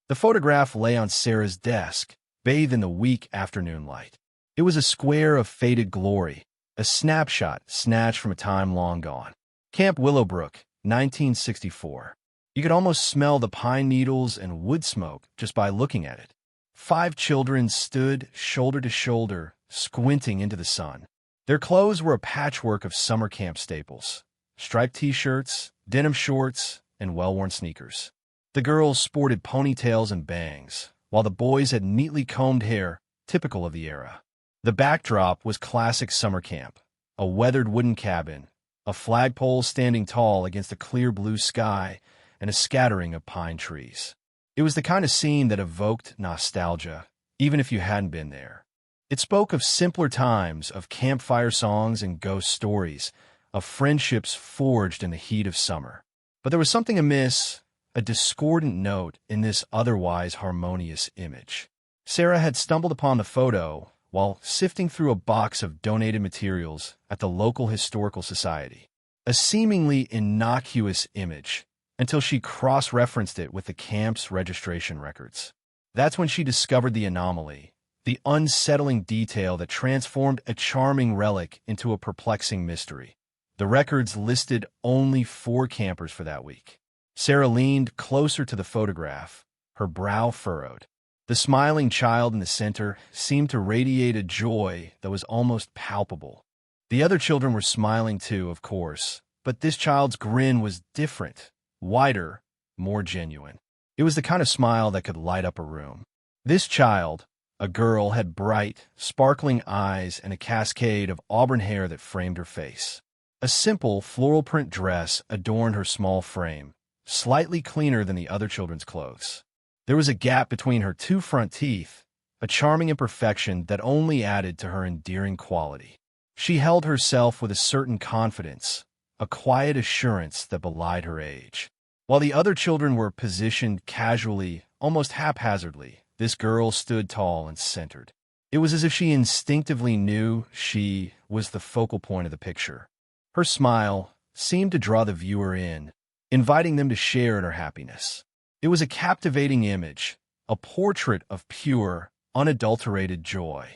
The photograph lay on Sarah's desk, bathed in the weak afternoon light. It was a square of faded glory, a snapshot snatched from a time long gone. Camp Willowbrook, 1964. You could almost smell the pine needles and wood smoke just by looking at it. 5 children stood shoulder to shoulder, squinting into the sun. Their clothes were a patchwork of summer camp staples: striped t-shirts, denim shorts, and well-worn sneakers. The girls sported ponytails and bangs, while the boys had neatly combed hair, typical of the era. The backdrop was classic summer camp: a weathered wooden cabin, a flagpole standing tall against a clear blue sky, and a scattering of pine trees. It was the kind of scene that evoked nostalgia, even if you hadn't been there. It spoke of simpler times, of campfire songs and ghost stories, of friendships forged in the heat of summer. But there was something amiss, a discordant note in this otherwise harmonious image. Sarah had stumbled upon the photo while sifting through a box of donated materials at the local historical society. A seemingly innocuous image, until she cross-referenced it with the camp's registration records. That's when she discovered the anomaly, the unsettling detail that transformed a charming relic into a perplexing mystery. The records listed only 4 campers for that week. Sarah leaned closer to the photograph, her brow furrowed. The smiling child in the center seemed to radiate a joy that was almost palpable. The other children were smiling too, of course, but this child's grin was different, wider, more genuine. It was the kind of smile that could light up a room. This child, a girl, had bright, sparkling eyes and a cascade of auburn hair that framed her face. A simple floral print dress adorned her small frame, slightly cleaner than the other children's clothes. There was a gap between her 2 front teeth, a charming imperfection that only added to her endearing quality. She held herself with a certain confidence, a quiet assurance that belied her age. While the other children were positioned casually, almost haphazardly, this girl stood tall and centered. It was as if she instinctively knew she was the focal point of the picture. Her smile seemed to draw the viewer in, inviting them to share in her happiness. It was a captivating image, a portrait of pure, unadulterated joy.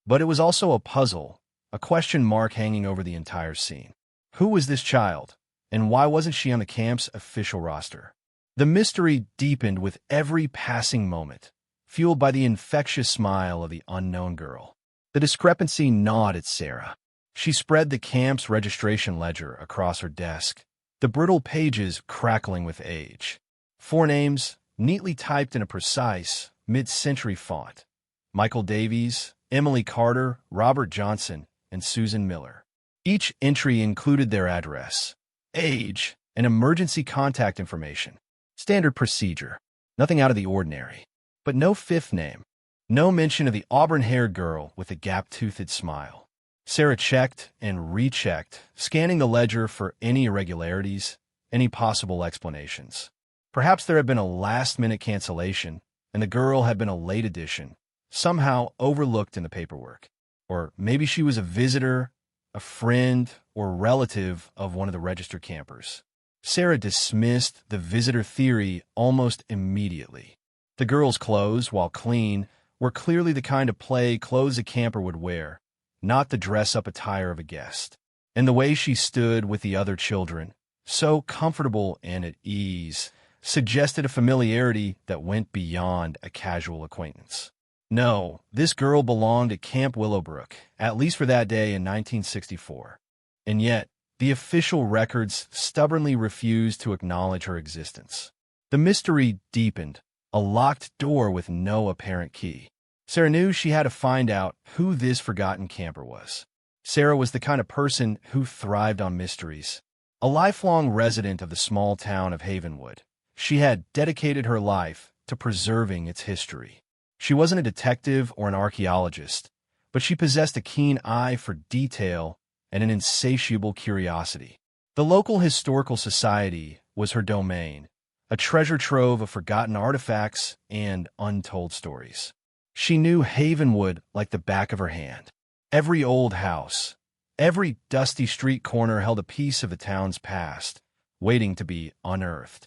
But it was also a puzzle, a question mark hanging over the entire scene. Who was this child, and why wasn't she on the camp's official roster? The mystery deepened with every passing moment, fueled by the infectious smile of the unknown girl. The discrepancy gnawed at Sarah. She spread the camp's registration ledger across her desk, the brittle pages crackling with age. 4 names, neatly typed in a precise, mid-century font: Michael Davies, Emily Carter, Robert Johnson, and Susan Miller. Each entry included their address, age, and emergency contact information. Standard procedure. Nothing out of the ordinary. But no 5th name. No mention of the auburn-haired girl with the gap-toothed smile. Sarah checked and rechecked, scanning the ledger for any irregularities, any possible explanations. Perhaps there had been a last-minute cancellation, and the girl had been a late addition, somehow overlooked in the paperwork. Or maybe she was a visitor, a friend, or relative of one of the registered campers. Sarah dismissed the visitor theory almost immediately. The girl's clothes, while clean, were clearly the kind of play clothes a camper would wear, not the dress-up attire of a guest. And the way she stood with the other children, so comfortable and at ease, suggested a familiarity that went beyond a casual acquaintance. No, this girl belonged at Camp Willowbrook, at least for that day in 1964. And yet, the official records stubbornly refused to acknowledge her existence. The mystery deepened, a locked door with no apparent key. Sarah knew she had to find out who this forgotten camper was. Sarah was the kind of person who thrived on mysteries. A lifelong resident of the small town of Havenwood, she had dedicated her life to preserving its history. She wasn't a detective or an archaeologist, but she possessed a keen eye for detail and an insatiable curiosity. The local historical society was her domain, a treasure trove of forgotten artifacts and untold stories. She knew Havenwood like the back of her hand. Every old house, every dusty street corner held a piece of the town's past, waiting to be unearthed.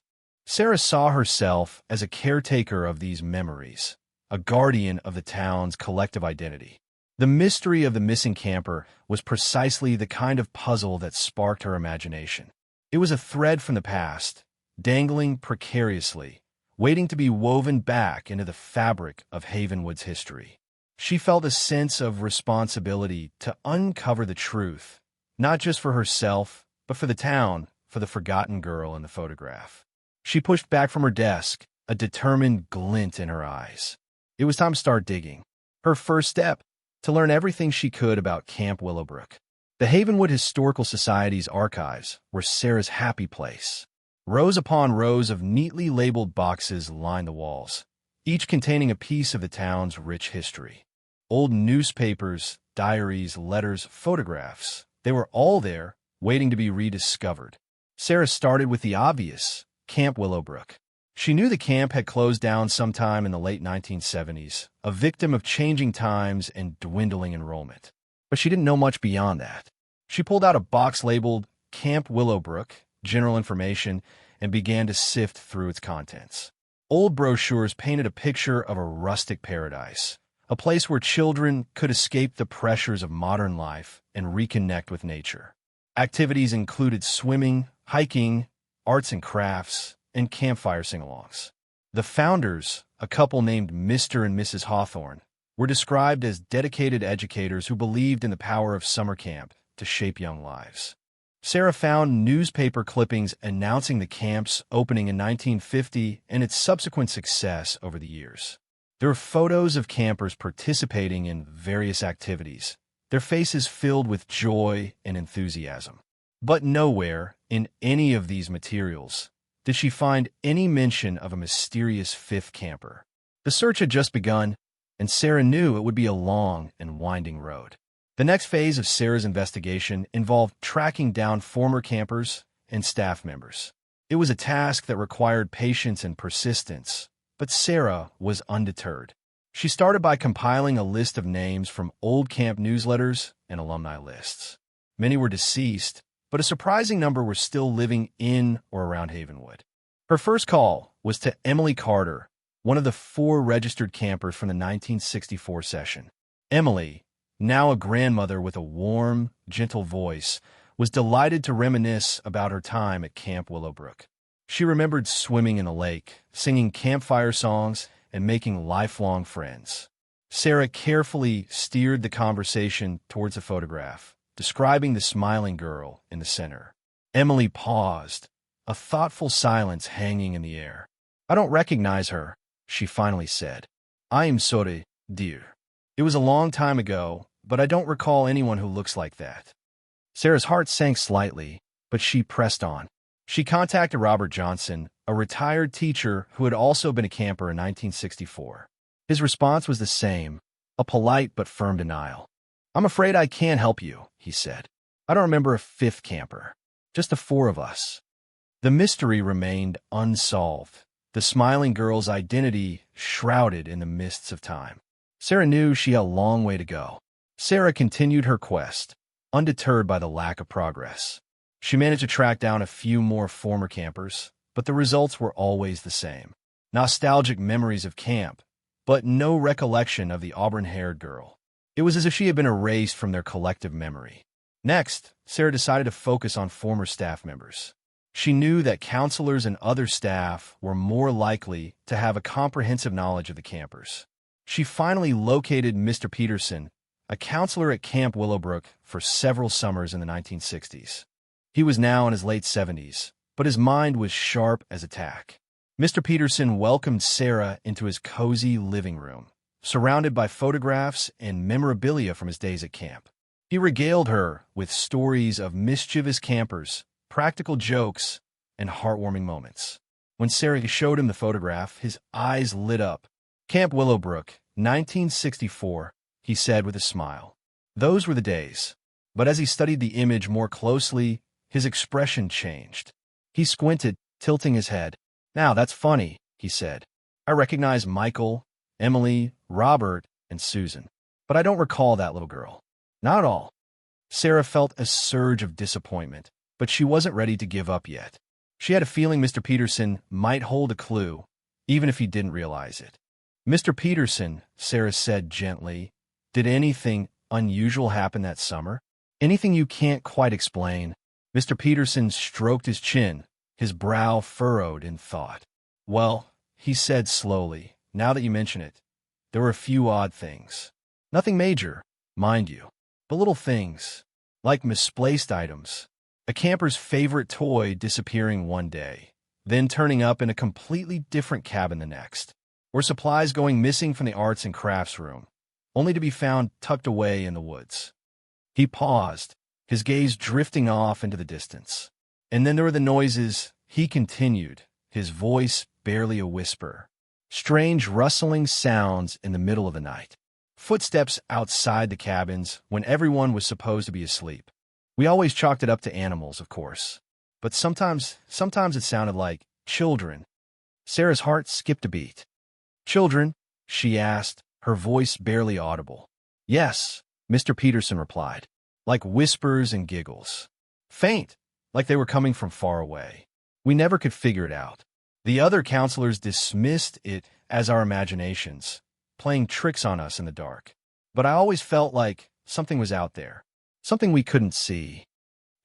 Sarah saw herself as a caretaker of these memories, a guardian of the town's collective identity. The mystery of the missing camper was precisely the kind of puzzle that sparked her imagination. It was a thread from the past, dangling precariously, waiting to be woven back into the fabric of Havenwood's history. She felt a sense of responsibility to uncover the truth, not just for herself, but for the town, for the forgotten girl in the photograph. She pushed back from her desk, a determined glint in her eyes. It was time to start digging. Her first step, to learn everything she could about Camp Willowbrook. The Havenwood Historical Society's archives were Sarah's happy place. Rows upon rows of neatly labeled boxes lined the walls, each containing a piece of the town's rich history. Old newspapers, diaries, letters, photographs, they were all there, waiting to be rediscovered. Sarah started with the obvious, Camp Willowbrook. She knew the camp had closed down sometime in the late 1970s, a victim of changing times and dwindling enrollment. But she didn't know much beyond that. She pulled out a box labeled Camp Willowbrook, General Information, and began to sift through its contents. Old brochures painted a picture of a rustic paradise, a place where children could escape the pressures of modern life and reconnect with nature. Activities included swimming, hiking, arts and crafts, and campfire sing-alongs. The founders, a couple named Mr. and Mrs. Hawthorne, were described as dedicated educators who believed in the power of summer camp to shape young lives. Sarah found newspaper clippings announcing the camp's opening in 1950 and its subsequent success over the years. There were photos of campers participating in various activities, their faces filled with joy and enthusiasm. But nowhere, in any of these materials, did she find any mention of a mysterious fifth camper. The search had just begun, and Sarah knew it would be a long and winding road. The next phase of Sarah's investigation involved tracking down former campers and staff members. It was a task that required patience and persistence, but Sarah was undeterred. She started by compiling a list of names from old camp newsletters and alumni lists. Many were deceased, but a surprising number were still living in or around Havenwood. Her first call was to Emily Carter, one of the 4 registered campers from the 1964 session. Emily, now a grandmother with a warm, gentle voice, was delighted to reminisce about her time at Camp Willowbrook. She remembered swimming in the lake, singing campfire songs, and making lifelong friends. Sarah carefully steered the conversation towards a photograph, describing the smiling girl in the center. Emily paused, a thoughtful silence hanging in the air. "I don't recognize her," she finally said. "I am sorry, dear. It was a long time ago, but I don't recall anyone who looks like that." Sarah's heart sank slightly, but she pressed on. She contacted Robert Johnson, a retired teacher who had also been a camper in 1964. His response was the same, a polite but firm denial. "I'm afraid I can't help you," he said. "I don't remember a fifth camper, just the 4 of us." The mystery remained unsolved, the smiling girl's identity shrouded in the mists of time. Sarah knew she had a long way to go. Sarah continued her quest, undeterred by the lack of progress. She managed to track down a few more former campers, but the results were always the same. Nostalgic memories of camp, but no recollection of the auburn-haired girl. It was as if she had been erased from their collective memory. Next, Sarah decided to focus on former staff members. She knew that counselors and other staff were more likely to have a comprehensive knowledge of the campers. She finally located Mr. Peterson, a counselor at Camp Willowbrook for several summers in the 1960s. He was now in his late 70s, but his mind was sharp as a tack. Mr. Peterson welcomed Sarah into his cozy living room, surrounded by photographs and memorabilia from his days at camp. He regaled her with stories of mischievous campers, practical jokes, and heartwarming moments. When Sarah showed him the photograph, his eyes lit up. "Camp Willowbrook, 1964, he said with a smile. Those were the days. But as he studied the image more closely, his expression changed. He squinted, tilting his head. "Now, that's funny," he said. "I recognize Michael, Emily, Robert, and Susan. But I don't recall that little girl. Not at all." Sarah felt a surge of disappointment, but she wasn't ready to give up yet. She had a feeling Mr. Peterson might hold a clue, even if he didn't realize it. "Mr. Peterson," Sarah said gently, "did anything unusual happen that summer? Anything you can't quite explain?" Mr. Peterson stroked his chin, his brow furrowed in thought. "Well," he said slowly, "now that you mention it, there were a few odd things. Nothing major, mind you, but little things, like misplaced items. A camper's favorite toy disappearing one day, then turning up in a completely different cabin the next. Or supplies going missing from the arts and crafts room, only to be found tucked away in the woods." He paused, his gaze drifting off into the distance. "And then there were the noises," he continued, his voice barely a whisper. "Strange rustling sounds in the middle of the night. Footsteps outside the cabins when everyone was supposed to be asleep. We always chalked it up to animals, of course. But sometimes it sounded like children." Sarah's heart skipped a beat. "Children?" she asked, her voice barely audible. "Yes," Mr. Peterson replied, "like whispers and giggles. Faint, like they were coming from far away. We never could figure it out. The other counselors dismissed it as our imaginations, playing tricks on us in the dark. But I always felt like something was out there, something we couldn't see."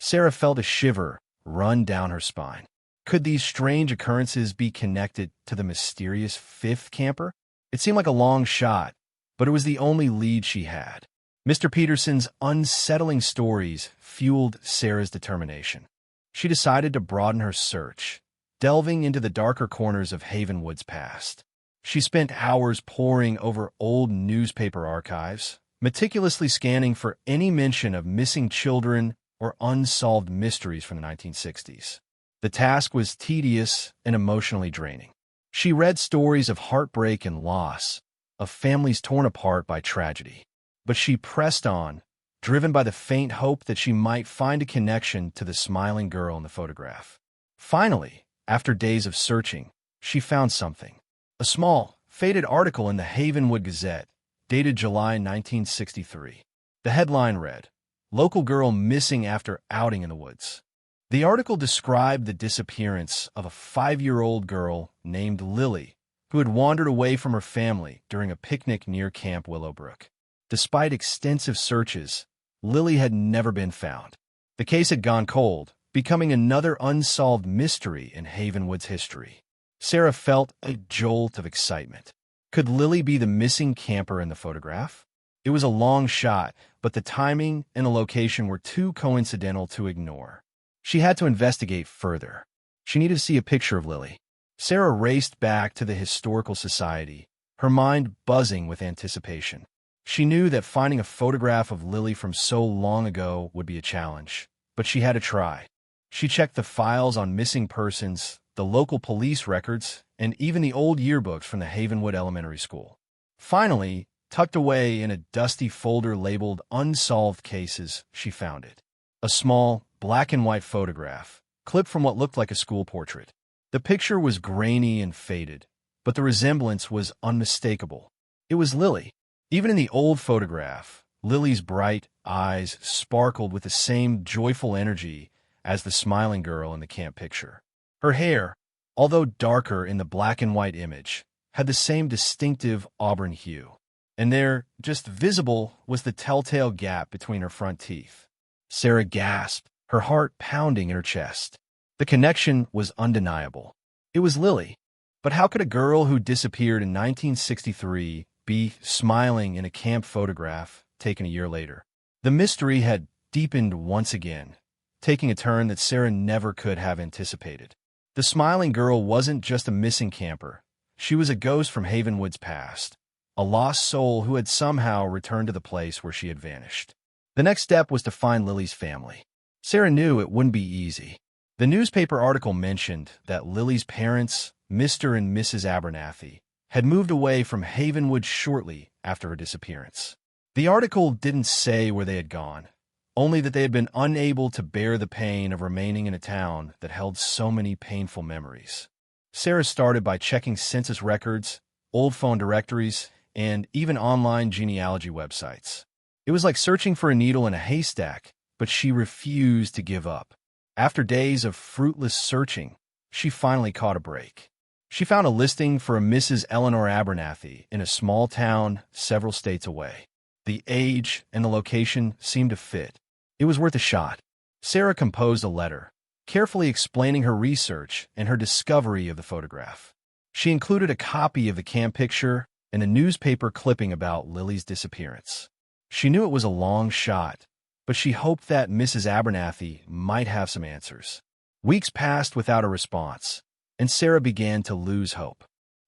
Sarah felt a shiver run down her spine. Could these strange occurrences be connected to the mysterious fifth camper? It seemed like a long shot, but it was the only lead she had. Mr. Peterson's unsettling stories fueled Sarah's determination. She decided to broaden her search, delving into the darker corners of Havenwood's past. She spent hours poring over old newspaper archives, meticulously scanning for any mention of missing children or unsolved mysteries from the 1960s. The task was tedious and emotionally draining. She read stories of heartbreak and loss, of families torn apart by tragedy. But she pressed on, driven by the faint hope that she might find a connection to the smiling girl in the photograph. Finally, after days of searching, she found something. A small, faded article in the Havenwood Gazette, dated July 1963. The headline read, "Local Girl Missing After Outing in the Woods." The article described the disappearance of a 5-year-old girl named Lily, who had wandered away from her family during a picnic near Camp Willowbrook. Despite extensive searches, Lily had never been found. The case had gone cold, becoming another unsolved mystery in Havenwood's history. Sarah felt a jolt of excitement. Could Lily be the missing camper in the photograph? It was a long shot, but the timing and the location were too coincidental to ignore. She had to investigate further. She needed to see a picture of Lily. Sarah raced back to the Historical Society, her mind buzzing with anticipation. She knew that finding a photograph of Lily from so long ago would be a challenge, but she had to try. She checked the files on missing persons, the local police records, and even the old yearbooks from the Havenwood Elementary School. Finally, tucked away in a dusty folder labeled Unsolved Cases, she found it. A small, black-and-white photograph, clipped from what looked like a school portrait. The picture was grainy and faded, but the resemblance was unmistakable. It was Lily. Even in the old photograph, Lily's bright eyes sparkled with the same joyful energy as the smiling girl in the camp picture. Her hair, although darker in the black-and-white image, had the same distinctive auburn hue. And there, just visible, was the telltale gap between her front teeth. Sarah gasped, her heart pounding in her chest. The connection was undeniable. It was Lily. But how could a girl who disappeared in 1963 be smiling in a camp photograph taken a year later? The mystery had deepened once again, taking a turn that Sarah never could have anticipated. The smiling girl wasn't just a missing camper. She was a ghost from Havenwood's past, a lost soul who had somehow returned to the place where she had vanished. The next step was to find Lily's family. Sarah knew it wouldn't be easy. The newspaper article mentioned that Lily's parents, Mr. and Mrs. Abernathy, had moved away from Havenwood shortly after her disappearance. The article didn't say where they had gone, only that they had been unable to bear the pain of remaining in a town that held so many painful memories. Sarah started by checking census records, old phone directories, and even online genealogy websites. It was like searching for a needle in a haystack, but she refused to give up. After days of fruitless searching, she finally caught a break. She found a listing for a Mrs. Eleanor Abernathy in a small town several states away. The age and the location seemed to fit. It was worth a shot. Sarah composed a letter, carefully explaining her research and her discovery of the photograph. She included a copy of the camp picture and a newspaper clipping about Lily's disappearance. She knew it was a long shot, but she hoped that Mrs. Abernathy might have some answers. Weeks passed without a response, and Sarah began to lose hope.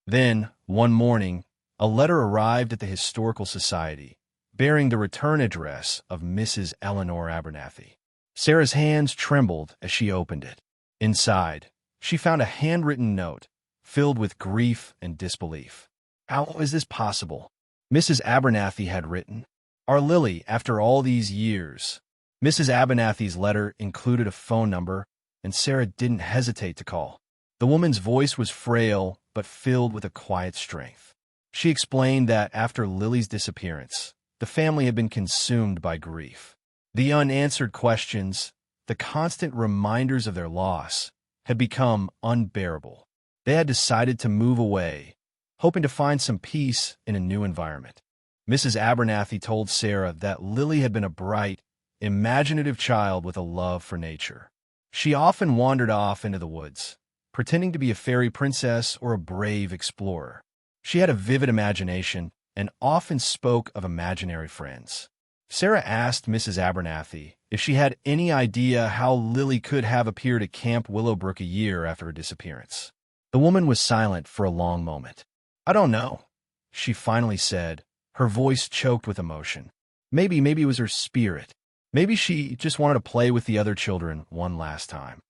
Then, one morning, a letter arrived at the Historical Society, bearing the return address of Mrs. Eleanor Abernathy. Sarah's hands trembled as she opened it. Inside, she found a handwritten note, filled with grief and disbelief. "How is this possible?" Mrs. Abernathy had written. "Our Lily, after all these years." Mrs. Abernathy's letter included a phone number, and Sarah didn't hesitate to call. The woman's voice was frail, but filled with a quiet strength. She explained that after Lily's disappearance, the family had been consumed by grief. The unanswered questions, the constant reminders of their loss, had become unbearable. They had decided to move away, hoping to find some peace in a new environment. Mrs. Abernathy told Sarah that Lily had been a bright, imaginative child with a love for nature. She often wandered off into the woods, pretending to be a fairy princess or a brave explorer. She had a vivid imagination and often spoke of imaginary friends. Sarah asked Mrs. Abernathy if she had any idea how Lily could have appeared at Camp Willowbrook a year after her disappearance. The woman was silent for a long moment. "I don't know," she finally said, her voice choked with emotion. Maybe it was her spirit. Maybe she just wanted to play with the other children one last time."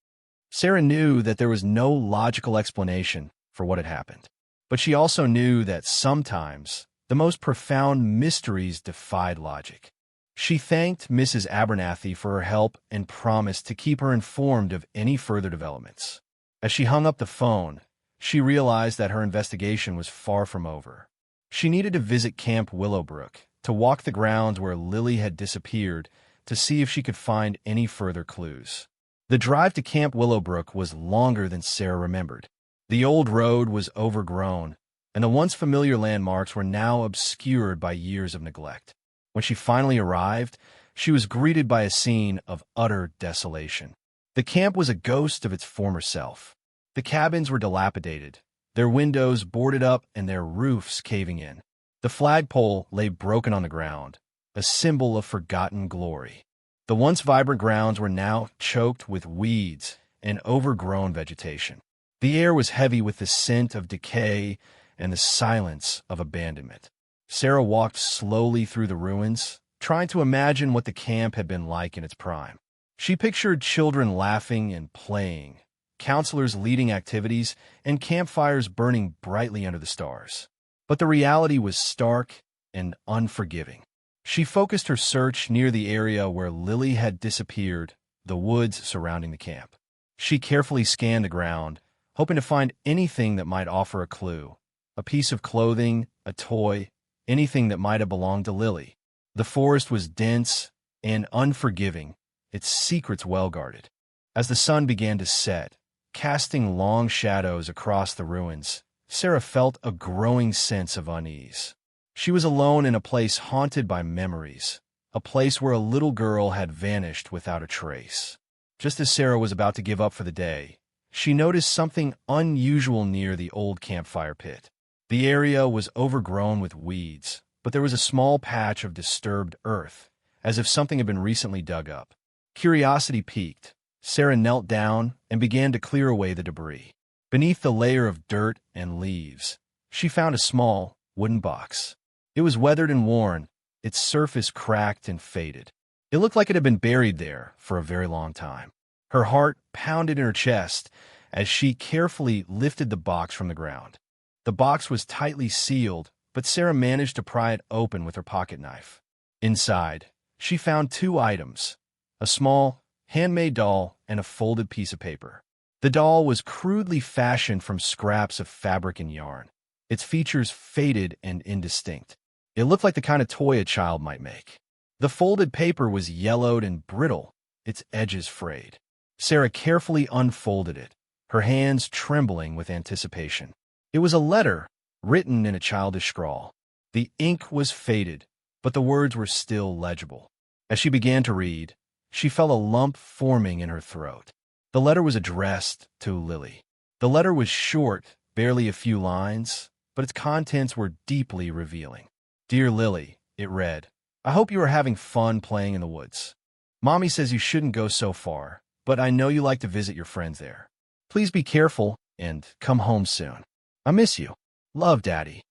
Sarah knew that there was no logical explanation for what had happened. But she also knew that sometimes the most profound mysteries defied logic. She thanked Mrs. Abernathy for her help and promised to keep her informed of any further developments. As she hung up the phone, she realized that her investigation was far from over. She needed to visit Camp Willowbrook, to walk the grounds where Lily had disappeared, to see if she could find any further clues. The drive to Camp Willowbrook was longer than Sarah remembered. The old road was overgrown, and the once familiar landmarks were now obscured by years of neglect. When she finally arrived, she was greeted by a scene of utter desolation. The camp was a ghost of its former self. The cabins were dilapidated, their windows boarded up and their roofs caving in. The flagpole lay broken on the ground, a symbol of forgotten glory. The once vibrant grounds were now choked with weeds and overgrown vegetation. The air was heavy with the scent of decay and the silence of abandonment. Sarah walked slowly through the ruins, trying to imagine what the camp had been like in its prime. She pictured children laughing and playing, counselors leading activities, and campfires burning brightly under the stars. But the reality was stark and unforgiving. She focused her search near the area where Lily had disappeared, the woods surrounding the camp. She carefully scanned the ground, hoping to find anything that might offer a clue, a piece of clothing, a toy, anything that might have belonged to Lily. The forest was dense and unforgiving, its secrets well guarded. As the sun began to set, casting long shadows across the ruins, Sarah felt a growing sense of unease. She was alone in a place haunted by memories, a place where a little girl had vanished without a trace. Just as Sarah was about to give up for the day, she noticed something unusual near the old campfire pit. The area was overgrown with weeds, but there was a small patch of disturbed earth, as if something had been recently dug up. Curiosity piqued. Sarah knelt down and began to clear away the debris. Beneath the layer of dirt and leaves, she found a small, wooden box. It was weathered and worn, its surface cracked and faded. It looked like it had been buried there for a very long time. Her heart pounded in her chest as she carefully lifted the box from the ground. The box was tightly sealed, but Sarah managed to pry it open with her pocket knife. Inside, she found two items: a small, handmade doll and a folded piece of paper. The doll was crudely fashioned from scraps of fabric and yarn, its features faded and indistinct. It looked like the kind of toy a child might make. The folded paper was yellowed and brittle, its edges frayed. Sarah carefully unfolded it, her hands trembling with anticipation. It was a letter, written in a childish scrawl. The ink was faded, but the words were still legible. As she began to read, she felt a lump forming in her throat. The letter was addressed to Lily. The letter was short, barely a few lines, but its contents were deeply revealing. "Dear Lily," it read, "I hope you are having fun playing in the woods. Mommy says you shouldn't go so far, but I know you like to visit your friends there. Please be careful and come home soon. I miss you. Love, Daddy."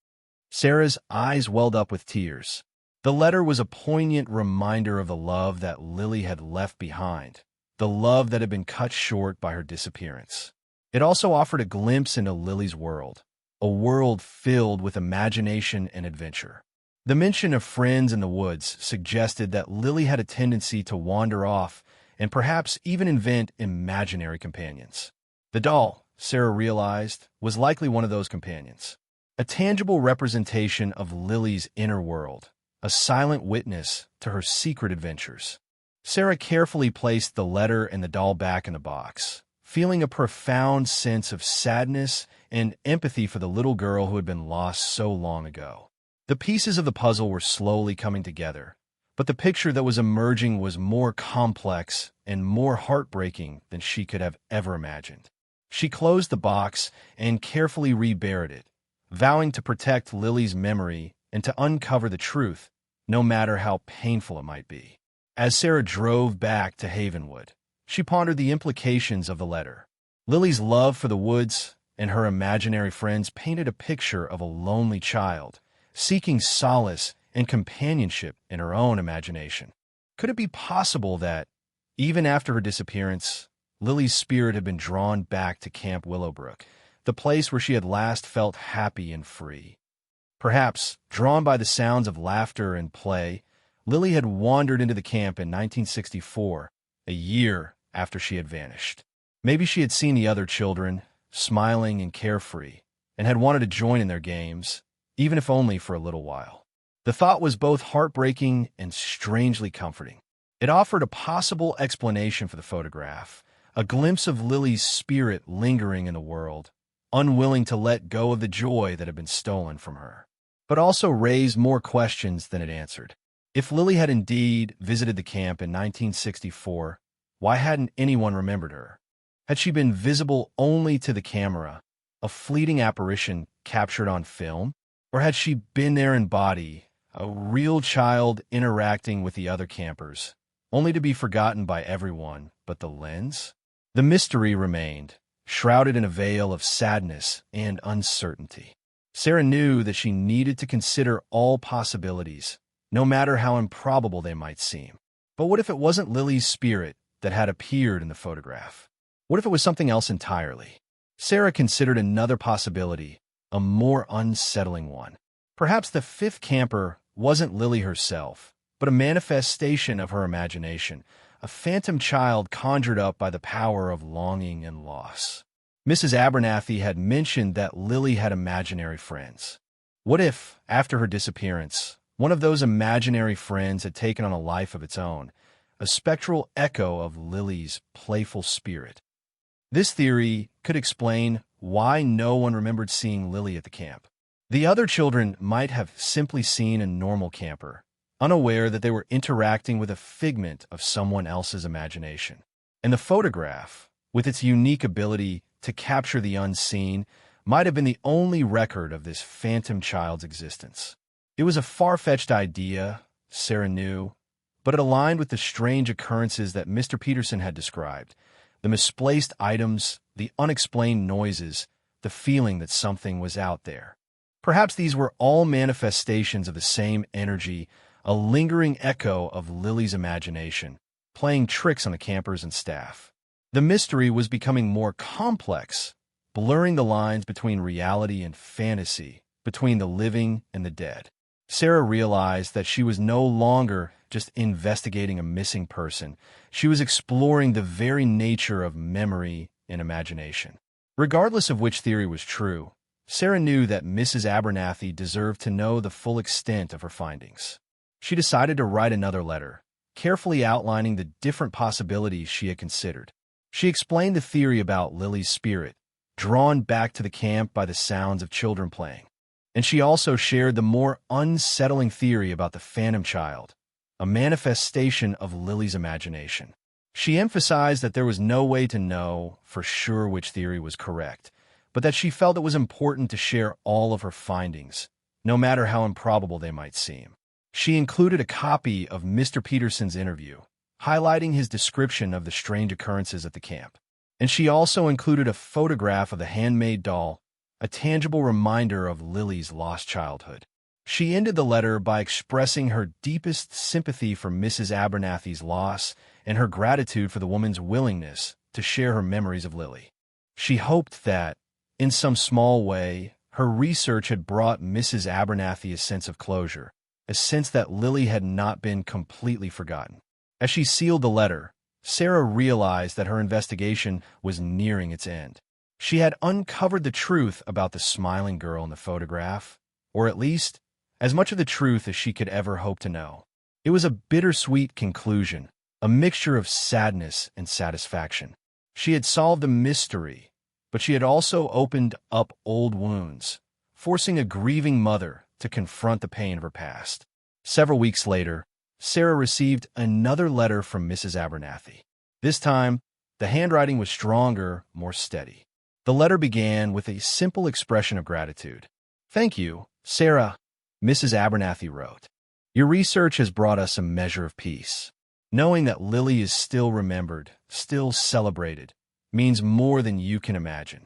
Sarah's eyes welled up with tears. The letter was a poignant reminder of the love that Lily had left behind, the love that had been cut short by her disappearance. It also offered a glimpse into Lily's world, a world filled with imagination and adventure. The mention of friends in the woods suggested that Lily had a tendency to wander off and perhaps even invent imaginary companions. The doll, Sarah realized, was likely one of those companions, a tangible representation of Lily's inner world, a silent witness to her secret adventures. Sarah carefully placed the letter and the doll back in the box, feeling a profound sense of sadness and empathy for the little girl who had been lost so long ago. The pieces of the puzzle were slowly coming together, but the picture that was emerging was more complex and more heartbreaking than she could have ever imagined. She closed the box and carefully reburied it, vowing to protect Lily's memory and to uncover the truth, no matter how painful it might be. As Sarah drove back to Havenwood, she pondered the implications of the letter. Lily's love for the woods and her imaginary friends painted a picture of a lonely child, seeking solace and companionship in her own imagination. Could it be possible that, even after her disappearance, Lily's spirit had been drawn back to Camp Willowbrook, the place where she had last felt happy and free? Perhaps, drawn by the sounds of laughter and play, Lily had wandered into the camp in 1964, a year after she had vanished. Maybe she had seen the other children, smiling and carefree, and had wanted to join in their games, even if only for a little while. The thought was both heartbreaking and strangely comforting. It offered a possible explanation for the photograph, a glimpse of Lily's spirit lingering in the world, unwilling to let go of the joy that had been stolen from her, but also raised more questions than it answered. If Lily had indeed visited the camp in 1964, why hadn't anyone remembered her? Had she been visible only to the camera, a fleeting apparition captured on film? Or had she been there in body, a real child interacting with the other campers, only to be forgotten by everyone but the lens? The mystery remained, shrouded in a veil of sadness and uncertainty. Sarah knew that she needed to consider all possibilities, no matter how improbable they might seem. But what if it wasn't Lily's spirit that had appeared in the photograph? What if it was something else entirely? Sarah considered another possibility, a more unsettling one. Perhaps the fifth camper wasn't Lily herself, but a manifestation of her imagination, a phantom child conjured up by the power of longing and loss. Mrs. Abernathy had mentioned that Lily had imaginary friends. What if, after her disappearance, one of those imaginary friends had taken on a life of its own, a spectral echo of Lily's playful spirit? This theory could explain why no one remembered seeing Lily at the camp. The other children might have simply seen a normal camper, unaware that they were interacting with a figment of someone else's imagination. And the photograph, with its unique ability to capture the unseen, might have been the only record of this phantom child's existence. It was a far-fetched idea, Sarah knew, but it aligned with the strange occurrences that Mr. Peterson had described, the misplaced items, the unexplained noises, the feeling that something was out there. Perhaps these were all manifestations of the same energy, a lingering echo of Lily's imagination, playing tricks on the campers and staff. The mystery was becoming more complex, blurring the lines between reality and fantasy, between the living and the dead. Sarah realized that she was no longer just investigating a missing person. She was exploring the very nature of memory and imagination. Regardless of which theory was true, Sarah knew that Mrs. Abernathy deserved to know the full extent of her findings. She decided to write another letter, carefully outlining the different possibilities she had considered. She explained the theory about Lily's spirit, drawn back to the camp by the sounds of children playing. And she also shared the more unsettling theory about the phantom child, a manifestation of Lily's imagination. She emphasized that there was no way to know for sure which theory was correct, but that she felt it was important to share all of her findings, no matter how improbable they might seem. She included a copy of Mr. Peterson's interview, highlighting his description of the strange occurrences at the camp. And she also included a photograph of the handmade doll, a tangible reminder of Lily's lost childhood. She ended the letter by expressing her deepest sympathy for Mrs. Abernathy's loss and her gratitude for the woman's willingness to share her memories of Lily. She hoped that, in some small way, her research had brought Mrs. Abernathy a sense of closure, a sense that Lily had not been completely forgotten. As she sealed the letter, Sarah realized that her investigation was nearing its end. She had uncovered the truth about the smiling girl in the photograph, or at least, as much of the truth as she could ever hope to know. It was a bittersweet conclusion, a mixture of sadness and satisfaction. She had solved a mystery, but she had also opened up old wounds, forcing a grieving mother to confront the pain of her past. Several weeks later, Sarah received another letter from Mrs. Abernathy. This time, the handwriting was stronger, more steady. The letter began with a simple expression of gratitude. "Thank you, Sarah," Mrs. Abernathy wrote. "Your research has brought us a measure of peace. Knowing that Lily is still remembered, still celebrated, means more than you can imagine."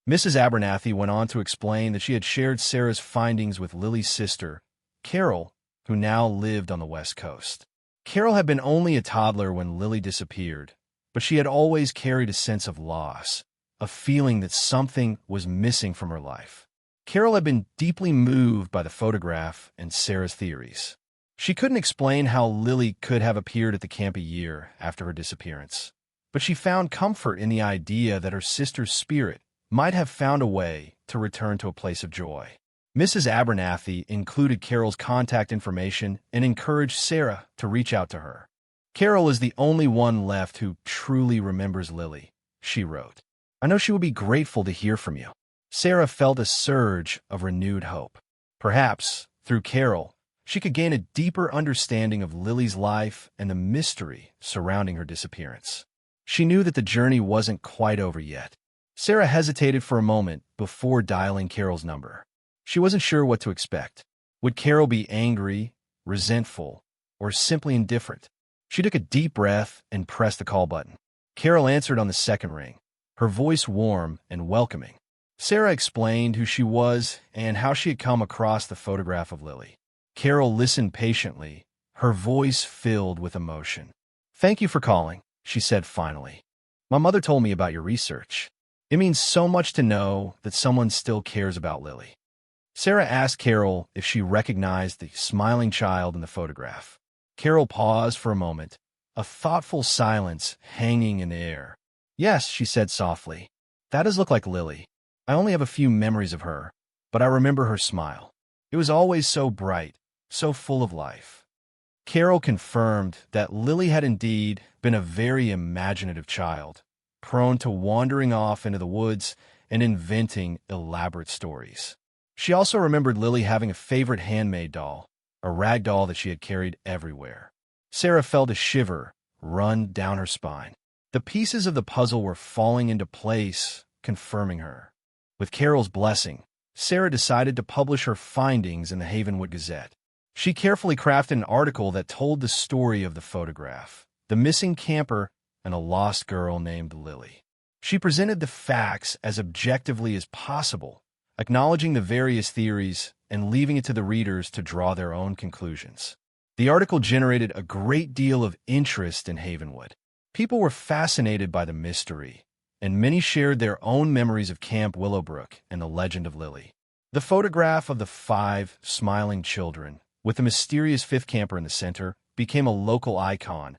Mrs. Abernathy went on to explain that she had shared Sarah's findings with Lily's sister, Carol, who now lived on the West Coast. Carol had been only a toddler when Lily disappeared, but she had always carried a sense of loss, a feeling that something was missing from her life. Carol had been deeply moved by the photograph and Sarah's theories. She couldn't explain how Lily could have appeared at the camp a year after her disappearance, but she found comfort in the idea that her sister's spirit might have found a way to return to a place of joy. Mrs. Abernathy included Carol's contact information and encouraged Sarah to reach out to her. "Carol is the only one left who truly remembers Lily," she wrote. "I know she will be grateful to hear from you." Sarah felt a surge of renewed hope. Perhaps, through Carol, she could gain a deeper understanding of Lily's life and the mystery surrounding her disappearance. She knew that the journey wasn't quite over yet. Sarah hesitated for a moment before dialing Carol's number. She wasn't sure what to expect. Would Carol be angry, resentful, or simply indifferent? She took a deep breath and pressed the call button. Carol answered on the second ring, her voice warm and welcoming. Sarah explained who she was and how she had come across the photograph of Lily. Carol listened patiently, her voice filled with emotion. "Thank you for calling," she said finally. "My mother told me about your research. It means so much to know that someone still cares about Lily." Sarah asked Carol if she recognized the smiling child in the photograph. Carol paused for a moment, a thoughtful silence hanging in the air. "Yes," she said softly. "That does look like Lily. I only have a few memories of her, but I remember her smile. It was always so bright, so full of life." Carol confirmed that Lily had indeed been a very imaginative child, prone to wandering off into the woods and inventing elaborate stories. She also remembered Lily having a favorite handmade doll, a rag doll that she had carried everywhere. Sarah felt a shiver run down her spine. The pieces of the puzzle were falling into place, confirming her. With Carol's blessing, Sarah decided to publish her findings in the Havenwood Gazette. She carefully crafted an article that told the story of the photograph, the missing camper, and a lost girl named Lily. She presented the facts as objectively as possible, acknowledging the various theories and leaving it to the readers to draw their own conclusions. The article generated a great deal of interest in Havenwood. People were fascinated by the mystery, and many shared their own memories of Camp Willowbrook and the legend of Lily. The photograph of the 5 smiling children, with the mysterious fifth camper in the center, became a local icon,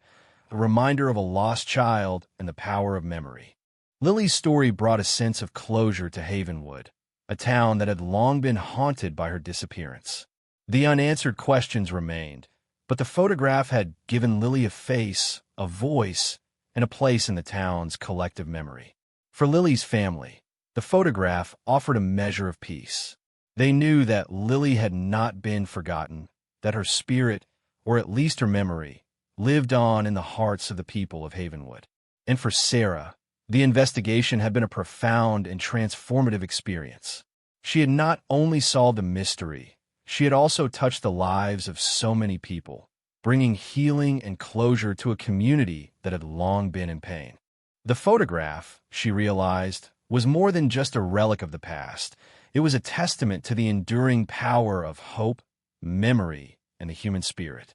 a reminder of a lost child and the power of memory. Lily's story brought a sense of closure to Havenwood, a town that had long been haunted by her disappearance. The unanswered questions remained, but the photograph had given Lily a face, a voice, and a place in the town's collective memory. For Lily's family, the photograph offered a measure of peace. They knew that Lily had not been forgotten, that her spirit, or at least her memory, lived on in the hearts of the people of Havenwood. And for Sarah, the investigation had been a profound and transformative experience. She had not only solved a mystery, she had also touched the lives of so many people, bringing healing and closure to a community that had long been in pain. The photograph, she realized, was more than just a relic of the past. It was a testament to the enduring power of hope, memory, and the human spirit.